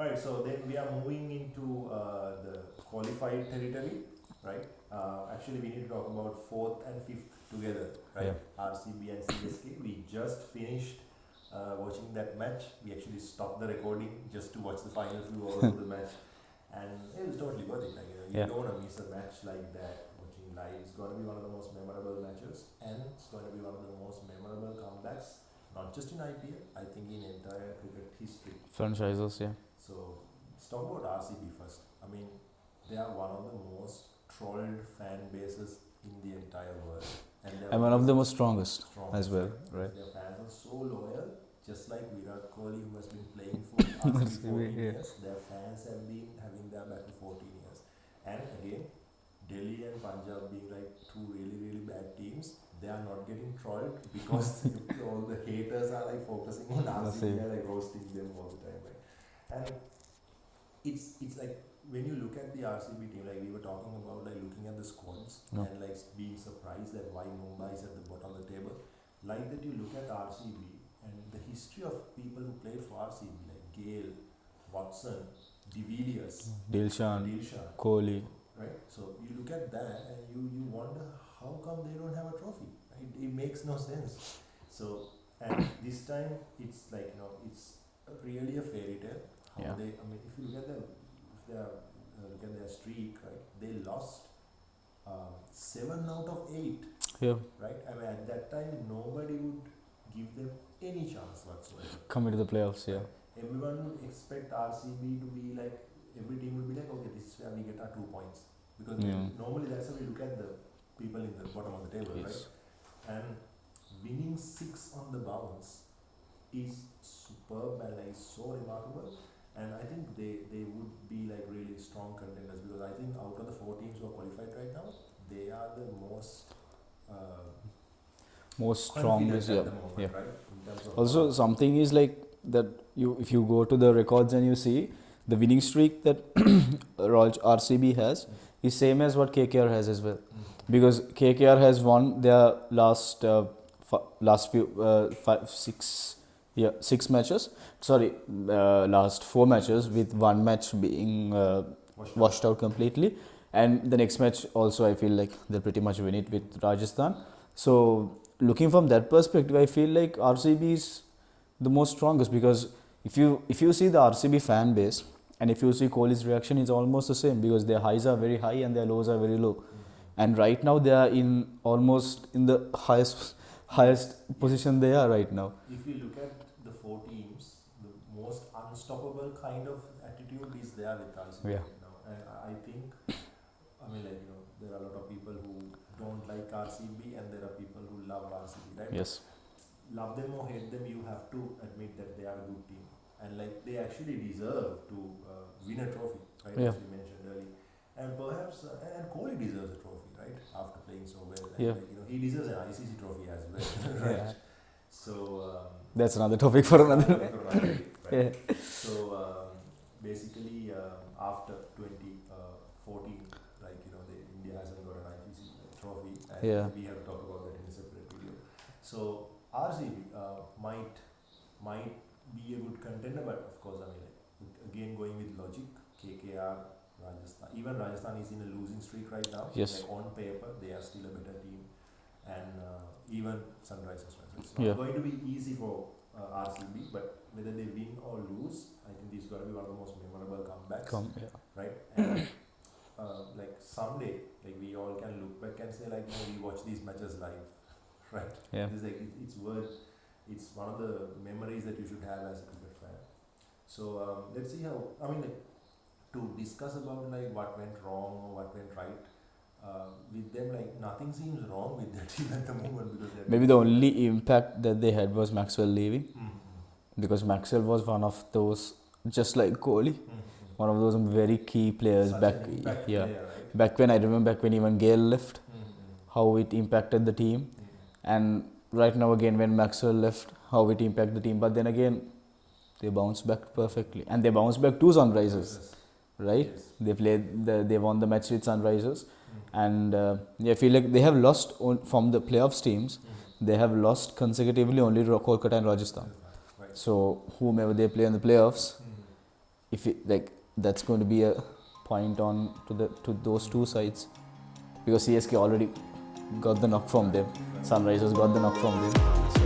Right, so then we are moving into the qualified territory, right? Actually, we need to talk about fourth and fifth together, Yeah. right? RCB and CSK. We just finished watching that match. We actually stopped the recording just to watch the final few hours of the match, and it was totally worth it. Like, you Yeah. don't want to miss a match like that watching live. It's going to be one of the most memorable matches, and it's going to be one of the most memorable comebacks, not just in IPL. I think in entire cricket history. Franchises, yeah. So let's talk about RCB first. I mean, they are one of the most trolled fan bases in the entire world, and they're And one of the most strongest as strongest. well, Right? right? Their fans are so loyal, just like Virat Kohli, who has been playing for RCB 14 yeah. years. Their fans have been having their back for 14 years, and again, Delhi and Punjab being like two really bad teams, they are not getting trolled because all the haters are like focusing on RCB, and like roasting them all the time, right? And it's like when you look at the RCB team, like we were talking about, like looking at the squads No. and like being surprised at why Mumbai is at the bottom of the table. Like that, you look at RCB and the history of people who played for RCB, like Gale, Watson, De Villiers, Dilshan, Dilshan, Kohli. right? So you look at that and you wonder how come they don't have a trophy. Right? It makes no sense. So and this time it's like it's really a fairy tale. How Yeah. they, I mean, if you look at look at their streak, right? They lost 7 out of 8, Yeah. right? I mean, at that time nobody would give them any chance whatsoever. Coming to the playoffs, yeah. Everyone would expect RCB to be like, every team would be like, okay, this is where we get our 2 points. Because Yeah. normally that's how we look at the people in the bottom of the table, Yes. right? And winning 6 on the bounce is superb and like so remarkable. And I think they would be like really strong contenders, because I think out of the 4 teams who are qualified right now, they are the most Most confident strongest, at yeah. the moment, Yeah. right? In terms of Also, something is like that if you go to the records and you see the winning streak that RCB has is same as what KKR has as well. Because KKR has won their last few 6 matches. Sorry, last 4 matches, with one match being washed out completely, and the next match also I feel like they'll pretty much win it with Rajasthan. So looking from that perspective, I feel like RCB is the most strongest, because if you see the RCB fan base and if you see Kohli's reaction, it's almost the same, because their highs are very high and their lows are very low. And right now they are in almost in the highest position they are right now. If you look at the 4 teams, the most unstoppable kind of attitude is there with RCB Yeah. right now. And I think, I mean, like, there are a lot of people who don't like RCB and there are people who love RCB, right? Yes. Love them or hate them, you have to admit that they are a good team. And like, they actually deserve to win a trophy, right? Yeah. As we mentioned earlier. And perhaps, and Kohli deserves a trophy, right? After playing so well. And Yeah. like, he deserves an ICC trophy as well, right? Yeah. So, That's another topic for another. right? Yeah. So basically, after 2014, like India hasn't got an IPC trophy, and Yeah. we have to talk about that in a separate video. So RCB might be a good contender, but of course, I mean, like, again going with logic, KKR, Rajasthan. Even Rajasthan is in a losing streak right now. Yes. Like, on paper, they are still a better team, and even Sunrisers. It's not Yeah. going to be easy for RCB, but whether they win or lose, I think this is going to be one of the most memorable comebacks, Yeah. right? And like someday, like we all can look back and say, like, we watch these matches live, right? Yeah. It's like it's one of the memories that you should have as a cricket fan. So let's see how. I mean, like, to discuss about like what went wrong or what went right. With them, like, nothing seems wrong with their team at the moment, because Maybe the only impact that they had was Maxwell leaving, Mm-hmm. because Maxwell was one of those, just like Kohli, Mm-hmm. one of those very key players Such back. an impact Yeah. player, right? Back when I remember, back when even Gale left, Mm-hmm. how it impacted the team, and right now again when Maxwell left, how it impacted the team. But then again, they bounced back perfectly, and they bounced back to Sunrisers, Yes. right? Yes. They won the match with Sunrisers, and I feel like they have lost from the playoffs teams. They have lost consecutively only to Kolkata and Rajasthan. Right. So whomever they play in the playoffs, if it, like that's going to be a point on to those two sides, because CSK already got the knock from them. Sunrisers got the knock from them.